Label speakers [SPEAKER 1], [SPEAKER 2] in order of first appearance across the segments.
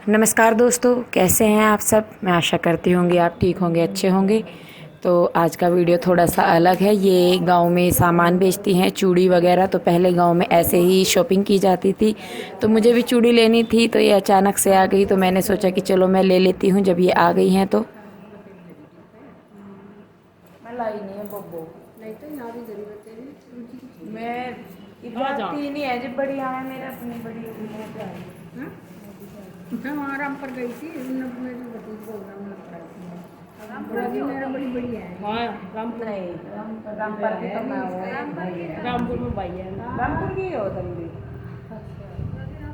[SPEAKER 1] नमस्कार दोस्तों, कैसे हैं आप सब। मैं आशा करती होंगी आप ठीक होंगे, अच्छे होंगे। तो आज का वीडियो थोड़ा सा अलग है। ये गांव में सामान बेचती हैं, चूड़ी वगैरह। तो पहले गांव में ऐसे ही शॉपिंग की जाती थी, तो मुझे भी चूड़ी लेनी थी। तो ये अचानक से आ गई, तो मैंने सोचा कि चलो मैं ले लेती हूँ जब ये आ गई हैं तो। मैं लाई नहीं है बब्बो, नहीं तो यहाँ भी जरूरत है। मैं इतनी नहीं है जब बड़ी आया मेरा अपनी बड़ी
[SPEAKER 2] मैं वहाँ राम पर गई थी, मेरी भतीजी बोल रहा हूँ मेरा बड़ी बढ़िया है।
[SPEAKER 3] हाँ रामपुर
[SPEAKER 1] नहीं, रामपुर की तो मैं हूँ।
[SPEAKER 3] रामपुर में भाई है।
[SPEAKER 1] रामपुर की हो तुम भी।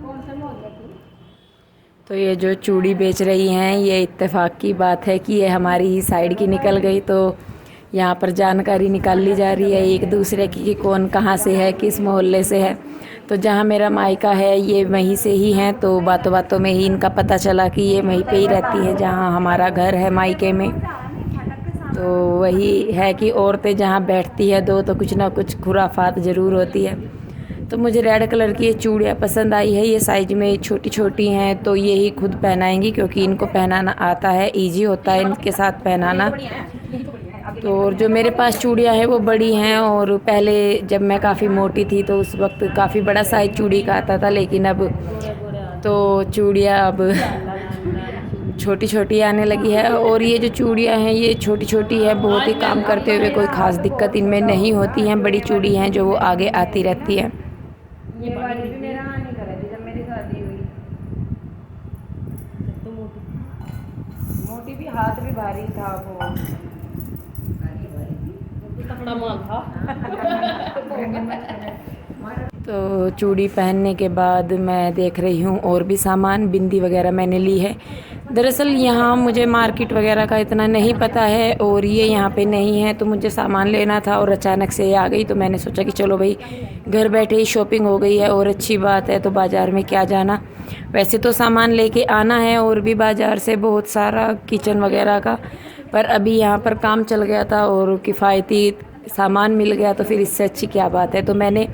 [SPEAKER 2] कौन सा मोहल्ला थी?
[SPEAKER 1] तो ये जो चूड़ी बेच रही हैं, ये इत्तेफाक की बात है कि ये हमारी ही साइड की निकल गई। तो यहाँ पर जानकारी निकाल ली जा रही है एक दूसरे की कि कौन कहाँ से है, किस मोहल्ले से है। तो जहाँ मेरा मायका है ये वहीं से ही हैं। तो बातों बातों में ही इनका पता चला कि ये वहीं पे ही रहती है जहाँ हमारा घर है मायके में। तो वही है कि औरतें जहाँ बैठती है दो, तो कुछ ना कुछ खुराफात ज़रूर होती है। तो मुझे रेड कलर की ये चूड़ियाँ पसंद आई है। ये साइज में छोटी छोटी हैं, तो ये ही खुद पहनाएंगी क्योंकि इनको पहनाना आता है, इजी होता है इनके साथ पहनाना। तो और जो मेरे पास चूड़ियाँ हैं वो बड़ी हैं, और पहले जब मैं काफ़ी मोटी थी तो उस वक्त काफ़ी बड़ा साइज चूड़ी का आता था, लेकिन अब तो चूड़ियाँ अब छोटी छोटी आने लगी है। और ये जो चूड़ियाँ हैं ये छोटी छोटी है, बहुत ही काम करते हुए कोई ख़ास दिक्कत इनमें नहीं होती हैं। बड़ी चूड़ी हैं जो वो आगे आती रहती है। ये वाली भी मेरा हानि करा थी जब मेरी शादी हुई।
[SPEAKER 3] तो
[SPEAKER 1] मोटी भी, हाथ भी भारी था वो।
[SPEAKER 3] तगड़ा माल था।
[SPEAKER 1] तो चूड़ी पहनने के बाद मैं देख रही हूँ और भी सामान, बिंदी वगैरह मैंने ली है। दरअसल यहाँ मुझे मार्केट वगैरह का इतना नहीं पता है, और ये यहाँ पे नहीं है, तो मुझे सामान लेना था और अचानक से ये आ गई। तो मैंने सोचा कि चलो भाई, घर बैठे ही शॉपिंग हो गई है और अच्छी बात है, तो बाज़ार में क्या जाना। वैसे तो सामान लेके आना है और भी बाज़ार से बहुत सारा किचन वगैरह का, पर अभी यहाँ पर काम चल गया था और किफ़ायती सामान मिल गया, तो फिर इससे अच्छी क्या बात है। तो मैंने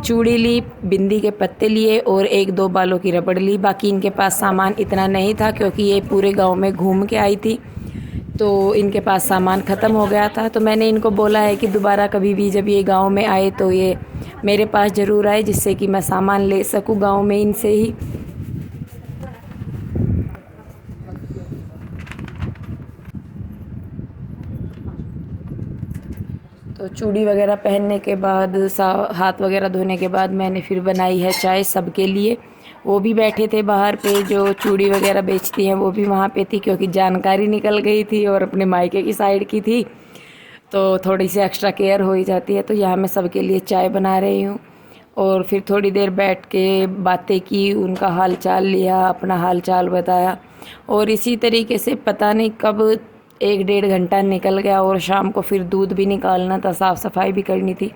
[SPEAKER 1] चूड़ी ली, बिंदी के पत्ते लिए और एक दो बालों की रबड़ ली। बाकी इनके पास सामान इतना नहीं था क्योंकि ये पूरे गांव में घूम के आई थी, तो इनके पास सामान ख़त्म हो गया था। तो मैंने इनको बोला है कि दोबारा कभी भी जब ये गांव में आए तो ये मेरे पास ज़रूर आए, जिससे कि मैं सामान ले सकूं गांव में इनसे ही। तो चूड़ी वगैरह पहनने के बाद, हाथ वगैरह धोने के बाद मैंने फिर बनाई है चाय सबके लिए। वो भी बैठे थे बाहर पे, जो चूड़ी वगैरह बेचती हैं वो भी वहाँ पे थी, क्योंकि जानकारी निकल गई थी और अपने मायके की साइड की थी, तो थोड़ी सी एक्स्ट्रा केयर हो ही जाती है। तो यहाँ मैं सबके लिए चाय बना रही हूँ, और फिर थोड़ी देर बैठ के बातें की, उनका हाल चाल लिया, अपना हाल चाल बताया। और इसी तरीके से पता नहीं कब 1 डेढ़ घंटा निकल गया, और शाम को फिर दूध भी निकालना था, साफ़ सफाई भी करनी थी।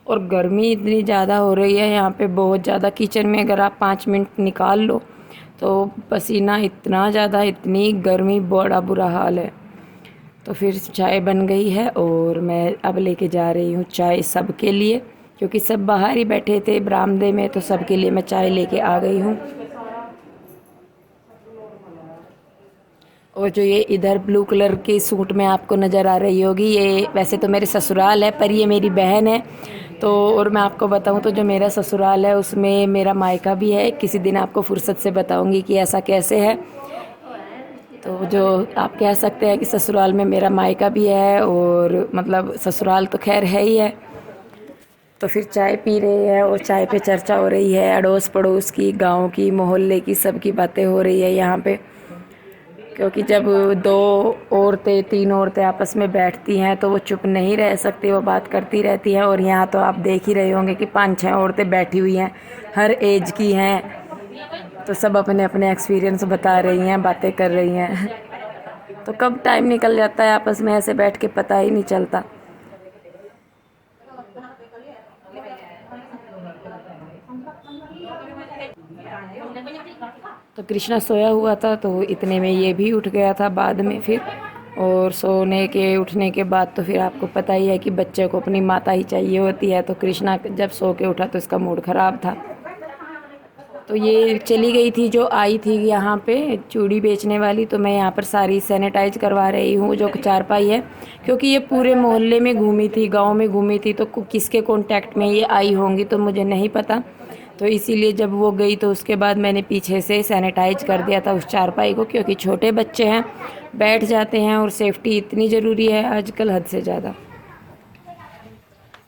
[SPEAKER 1] और गर्मी इतनी ज़्यादा हो रही है यहाँ पे, बहुत ज़्यादा। किचन में अगर आप 5 मिनट निकाल लो तो पसीना इतना ज़्यादा, इतनी गर्मी, बड़ा बुरा हाल है। तो फिर चाय बन गई है और मैं अब लेके जा रही हूँ चाय सबके लिए, क्योंकि सब बाहर ही बैठे थे बरामदे में, तो सबके लिए मैं चाय लेके आ गई हूँ। और जो ये इधर ब्लू कलर के सूट में आपको नज़र आ रही होगी, ये वैसे तो मेरे ससुराल है, पर ये मेरी बहन है। तो और मैं आपको बताऊं तो जो मेरा ससुराल है उसमें मेरा मायका भी है। किसी दिन आपको फुर्सत से बताऊंगी कि ऐसा कैसे है। तो जो आप कह सकते हैं कि ससुराल में मेरा मायका भी है, और मतलब ससुराल तो खैर है ही है। तो फिर चाय पी रहे हैं और चाय पे चर्चा हो रही है, अड़ोस पड़ोस की, गांव की, मोहल्ले की, सबकी बातें हो रही है यहाँ पे। क्योंकि जब दो औरतें, तीन औरतें आपस में बैठती हैं तो वो चुप नहीं रह सकती, वो बात करती रहती हैं। और यहाँ तो आप देख ही रहे होंगे कि 5-6 औरतें बैठी हुई हैं, हर एज की हैं, तो सब अपने अपने एक्सपीरियंस बता रही हैं, बातें कर रही हैं। तो कब टाइम निकल जाता है आपस में ऐसे बैठ के पता ही नहीं चलता। तो कृष्णा सोया हुआ था, तो इतने में ये भी उठ गया था बाद में फिर। और सोने के उठने के बाद तो फिर आपको पता ही है कि बच्चे को अपनी माता ही चाहिए होती है। तो कृष्णा जब सो के उठा तो इसका मूड ख़राब था। तो ये चली गई थी जो आई थी यहाँ पे चूड़ी बेचने वाली, तो मैं यहाँ पर सारी सैनिटाइज करवा रही हूँ जो चारपाई है, क्योंकि ये पूरे मोहल्ले में घूमी थी, गांव में घूमी थी, तो किसके कांटेक्ट में ये आई होंगी तो मुझे नहीं पता। तो इसीलिए जब वो गई तो उसके बाद मैंने पीछे से सैनिटाइज कर दिया था उस चारपाई को, क्योंकि छोटे बच्चे हैं बैठ जाते हैं और सेफ्टी इतनी ज़रूरी है आजकल हद से ज़्यादा।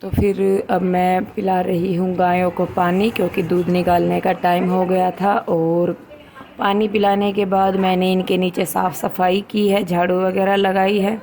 [SPEAKER 1] तो फिर अब मैं पिला रही हूँ गायों को पानी, क्योंकि दूध निकालने का टाइम हो गया था। और पानी पिलाने के बाद मैंने इनके नीचे साफ़ सफाई की है, झाड़ू वगैरह लगाई है।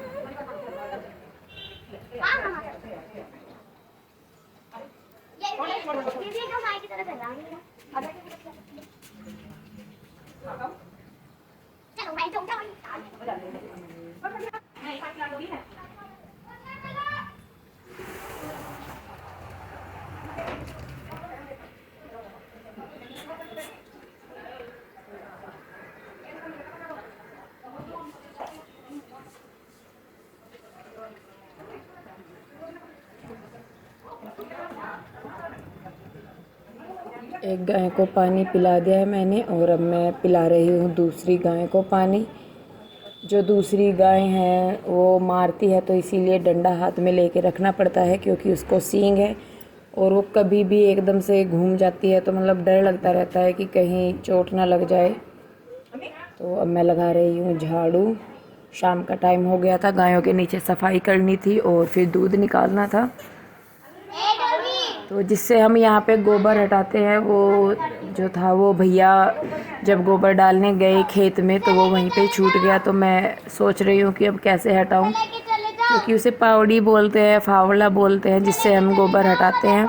[SPEAKER 1] एक गाय को पानी पिला दिया है मैंने और अब मैं पिला रही हूँ दूसरी गाय को पानी। जो दूसरी गाय है वो मारती है, तो इसीलिए डंडा हाथ में लेके रखना पड़ता है, क्योंकि उसको सींग है और वो कभी भी एकदम से घूम जाती है, तो मतलब डर लगता रहता है कि कहीं चोट ना लग जाए। तो अब मैं लगा रही हूँ झाड़ू। शाम का टाइम हो गया था, गायों के नीचे सफाई करनी थी और फिर दूध निकालना था। तो जिससे हम यहाँ पे गोबर हटाते हैं, वो जो था वो भैया जब गोबर डालने गए खेत में तो वो वहीं पे छूट गया। तो मैं सोच रही हूँ कि अब कैसे हटाऊँ, क्योंकि उसे पावड़ी बोलते हैं, फावड़ा बोलते हैं, जिससे हम गोबर हटाते हैं।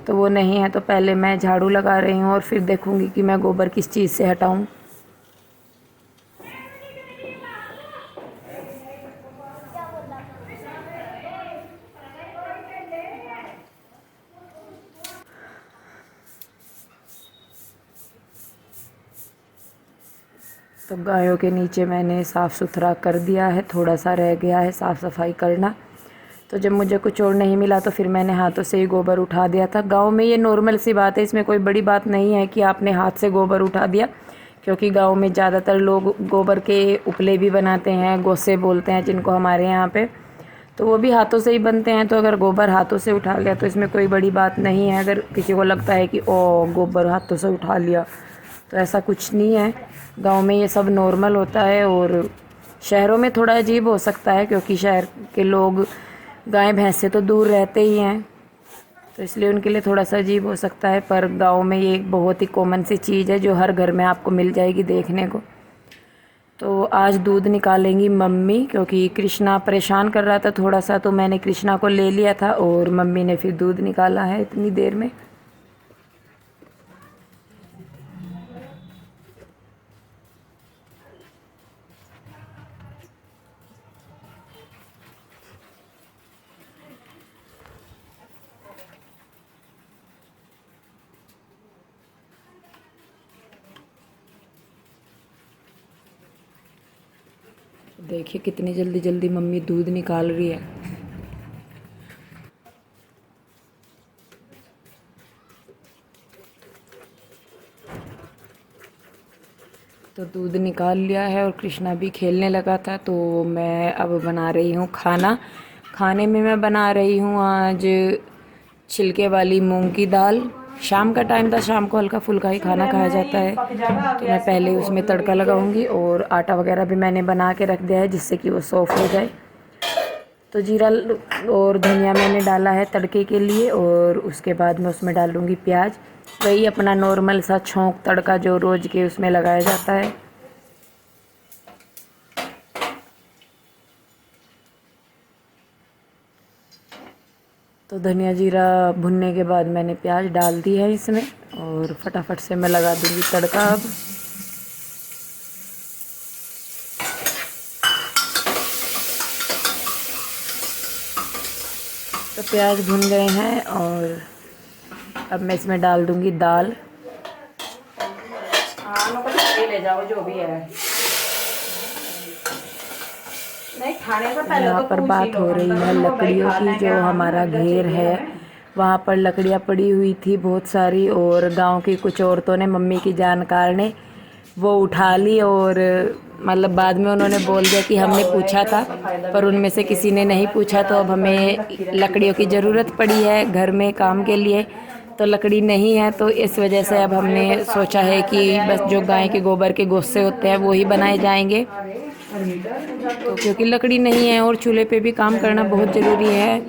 [SPEAKER 1] तो वो नहीं है, तो पहले मैं झाड़ू लगा रही हूँ और फिर देखूँगी कि मैं गोबर किस चीज़ से हटाऊँ। तो गायों के नीचे मैंने साफ़ सुथरा कर दिया है, थोड़ा सा रह गया है साफ़ सफाई करना। तो जब मुझे कुछ और नहीं मिला तो फिर मैंने हाथों से ही गोबर उठा दिया था। गांव में ये नॉर्मल सी बात है, इसमें कोई बड़ी बात नहीं है कि आपने हाथ से गोबर उठा दिया, क्योंकि गांव में ज़्यादातर लोग गोबर के उपले भी बनाते हैं, गोसे बोलते हैं जिनको हमारे यहाँ पे, तो वो भी हाथों से ही बनते हैं। तो अगर गोबर हाथों से उठा लिया तो इसमें कोई बड़ी बात नहीं है। अगर किसी को लगता है कि ओ गोबर हाथों से उठा लिया, तो ऐसा कुछ नहीं है। गांव में ये सब नॉर्मल होता है। और शहरों में थोड़ा अजीब हो सकता है, क्योंकि शहर के लोग गाय भैंस से तो दूर रहते ही हैं, तो इसलिए उनके लिए थोड़ा सा अजीब हो सकता है। पर गांव में ये एक बहुत ही कॉमन सी चीज़ है जो हर घर में आपको मिल जाएगी देखने को। तो आज दूध निकालेंगी मम्मी, क्योंकि कृष्णा परेशान कर रहा था थोड़ा सा, तो मैंने कृष्णा को ले लिया था और मम्मी ने फिर दूध निकाला है इतनी देर में। देखिए कितनी जल्दी जल्दी मम्मी दूध निकाल रही है। तो दूध निकाल लिया है और कृष्णा भी खेलने लगा था। तो मैं अब बना रही हूँ खाना। खाने में मैं बना रही हूँ आज छिलके वाली मूंग की दाल। शाम का टाइम था, शाम को हल्का फुल्का ही खाना खाया जाता है, तो मैं पहले उसमें तड़का लगाऊंगी। और आटा वगैरह भी मैंने बना के रख दिया है जिससे कि वो सॉफ्ट हो जाए। तो जीरा और धनिया मैंने डाला है तड़के के लिए, और उसके बाद मैं उसमें डालूंगी प्याज। वही अपना नॉर्मल सा छौंक तड़का जो रोज़ के उसमें लगाया जाता है। तो धनिया जीरा भुनने के बाद मैंने प्याज डाल दी है इसमें, और फटाफट से मैं लगा दूंगी तड़का अब। तो प्याज भुन गए हैं और अब मैं इसमें डाल दूंगी दाल।
[SPEAKER 3] ले जाओ जो भी है। नहीं खाने से पहले
[SPEAKER 1] यहाँ
[SPEAKER 3] तो
[SPEAKER 1] पर बात हो रही है लकड़ियों की। जो हमारा घेर है वहाँ पर लकड़ियाँ पड़ी हुई थी बहुत सारी, और गांव की कुछ औरतों ने, मम्मी की जानकार ने वो उठा ली, और मतलब बाद में उन्होंने बोल दिया कि हमने पूछा था पर उनमें से किसी ने नहीं पूछा। तो अब हमें लकड़ियों की ज़रूरत पड़ी है घर में काम के लिए, तो लकड़ी नहीं है, तो इस वजह से अब हमने सोचा है कि बस जो गाय के गोबर के गोस्से होते हैं वो ही बनाए जाएंगे। तो क्योंकि लकड़ी नहीं है और चूल्हे पे भी काम करना बहुत ज़रूरी है।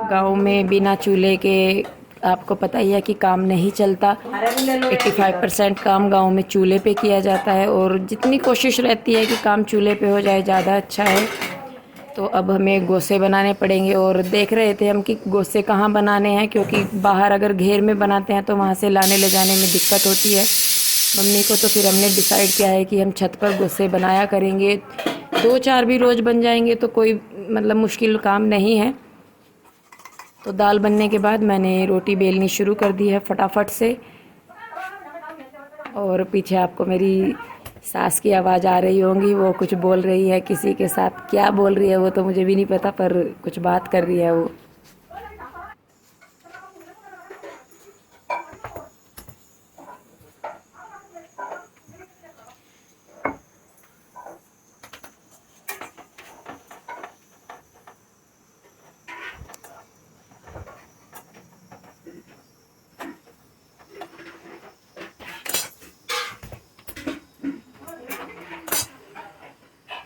[SPEAKER 1] गांव में बिना चूल्हे के आपको पता ही है कि काम नहीं चलता। 85% काम गांव में चूल्हे पे किया जाता है, और जितनी कोशिश रहती है कि काम चूल्हे पे हो जाए ज़्यादा अच्छा है। तो अब हमें गोसे बनाने पड़ेंगे, और देख रहे थे हम कि गोसे कहाँ बनाने हैं, क्योंकि बाहर अगर घेर में बनाते हैं तो वहाँ से लाने ले जाने में दिक्कत होती है मम्मी को। तो फिर हमने डिसाइड किया है कि हम छत पर गोसे बनाया करेंगे। 2-4 भी रोज़ बन जाएंगे तो कोई मतलब मुश्किल काम नहीं है। तो दाल बनने के बाद मैंने रोटी बेलनी शुरू कर दी है फटाफट से, और पीछे आपको मेरी सास की आवाज़ आ रही होंगी, वो कुछ बोल रही है किसी के साथ। क्या बोल रही है वो तो मुझे भी नहीं पता, पर कुछ बात कर रही है वो।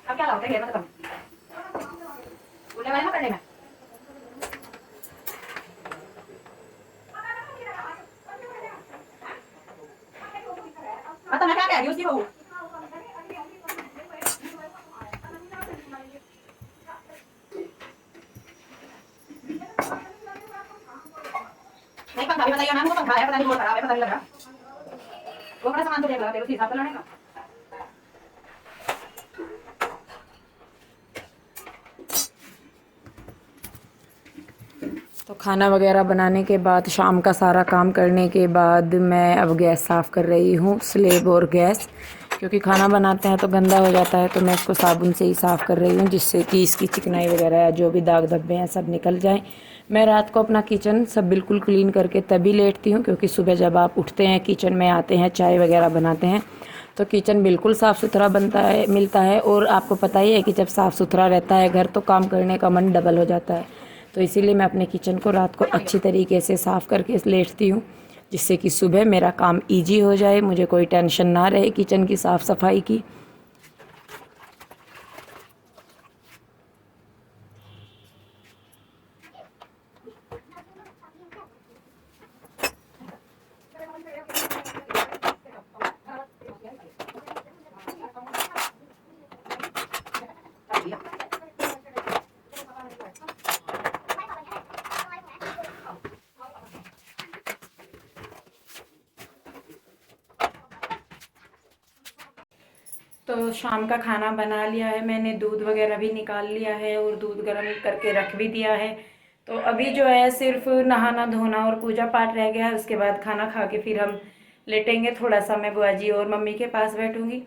[SPEAKER 3] अब क्या लाओगे घेर मतलब उल्ले वाले मत करने में। मतलब मैं क्या कह रही हूँ उसकी बहू, नहीं पंखा भी बताइए मैम, वो पंखा है पता नहीं बहुत खराब है, पता नहीं लग रहा। वो अपना सामान तो देख लो फिर उसी हिसाब से लाने का।
[SPEAKER 1] तो खाना वगैरह बनाने के बाद, शाम का सारा काम करने के बाद, मैं अब गैस साफ़ कर रही हूँ, स्लेब और गैस, क्योंकि खाना बनाते हैं तो गंदा हो जाता है। तो मैं इसको साबुन से ही साफ़ कर रही हूँ, जिससे कि इसकी चिकनाई वगैरह या जो भी दाग धब्बे हैं सब निकल जाएं। मैं रात को अपना किचन सब बिल्कुल क्लीन करके तभी लेटती हूँ, क्योंकि सुबह जब आप उठते हैं, किचन में आते हैं, चाय वगैरह बनाते हैं, तो किचन बिल्कुल साफ़ सुथरा बनता है, मिलता है। और आपको पता ही है कि जब साफ़ सुथरा रहता है घर, तो काम करने का मन डबल हो जाता है। तो इसीलिए मैं अपने किचन को रात को अच्छी तरीके से साफ़ करके लेटती हूँ, जिससे कि सुबह मेरा काम इजी हो जाए, मुझे कोई टेंशन ना रहे किचन की साफ़ सफाई की। तो शाम का खाना बना लिया है मैंने, दूध वगैरह भी निकाल लिया है और दूध गर्म करके रख भी दिया है। तो अभी जो है सिर्फ नहाना धोना और पूजा पाठ रह गया है। उसके बाद खाना खा के फिर हम लेटेंगे, थोड़ा सा मैं बुआ जी और मम्मी के पास बैठूंगी।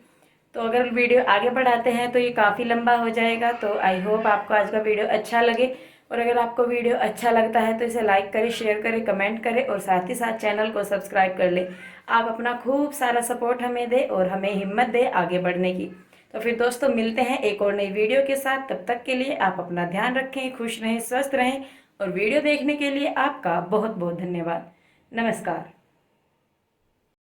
[SPEAKER 1] तो अगर वीडियो आगे बढ़ाते हैं तो ये काफ़ी लंबा हो जाएगा। तो आई होप आपको आज का वीडियो अच्छा लगे, और अगर आपको वीडियो अच्छा लगता है तो इसे लाइक करें, शेयर करें, कमेंट करें, और साथ ही साथ चैनल को सब्सक्राइब कर लें। आप अपना खूब सारा सपोर्ट हमें दें और हमें हिम्मत दें आगे बढ़ने की। तो फिर दोस्तों मिलते हैं एक और नई वीडियो के साथ। तब तक के लिए आप अपना ध्यान रखें, खुश रहें, स्वस्थ रहें, और वीडियो देखने के लिए आपका बहुत बहुत धन्यवाद। नमस्कार।